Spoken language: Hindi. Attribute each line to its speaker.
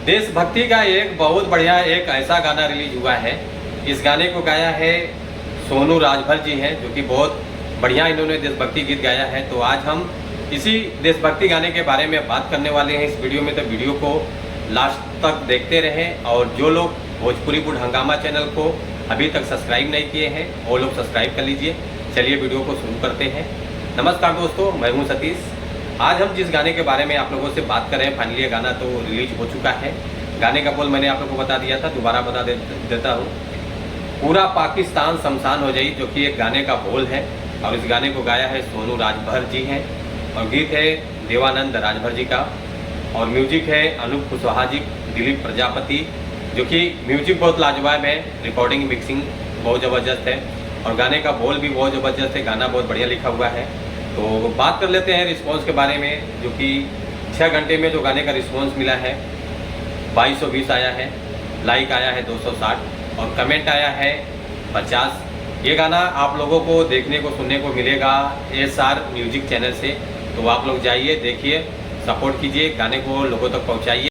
Speaker 1: देशभक्ति का एक बहुत बढ़िया एक ऐसा गाना रिलीज हुआ है। इस गाने को गाया है सोनू राजभर जी हैं, जो कि बहुत बढ़िया इन्होंने देशभक्ति गीत गाया है। तो आज हम इसी देशभक्ति गाने के बारे में बात करने वाले हैं इस वीडियो में। तो वीडियो को लास्ट तक देखते रहें, और जो लोग भोजपुरी बुढ़ हंगामा चैनल को अभी तक सब्सक्राइब नहीं किए हैं वो लोग सब्सक्राइब कर लीजिए। चलिए वीडियो को शुरू करते हैं। नमस्कार दोस्तों, मैं हूं सतीश। आज हम जिस गाने के बारे में आप लोगों से बात कर रहे हैं, फाइनली ये गाना तो रिलीज हो चुका है। गाने का बोल मैंने आप लोगों को बता दिया था, दोबारा बता देता हूँ। पूरा पाकिस्तान शमशान हो जाए, जो कि एक गाने का बोल है। और इस गाने को गाया है सोनू राजभर जी हैं, और गीत है देवानंद राजभर जी का, और म्यूजिक है अनूप कुशवाहा जी, दिलीप प्रजापति, जो कि म्यूजिक बहुत लाजवाब है, रिकॉर्डिंग मिक्सिंग बहुत ज़बरदस्त है, और गाने का बोल भी बहुत ज़बरदस्त है। गाना बहुत बढ़िया लिखा हुआ है। तो बात कर लेते हैं रिस्पॉन्स के बारे में, जो कि 6 घंटे में जो गाने का रिस्पॉन्स मिला है 2220 आया है, लाइक आया है 260 और कमेंट आया है 50। ये गाना आप लोगों को देखने को सुनने को मिलेगा SR म्यूजिक चैनल से। तो आप लोग जाइए, देखिए, सपोर्ट कीजिए, गाने को लोगों तक पहुंचाइए।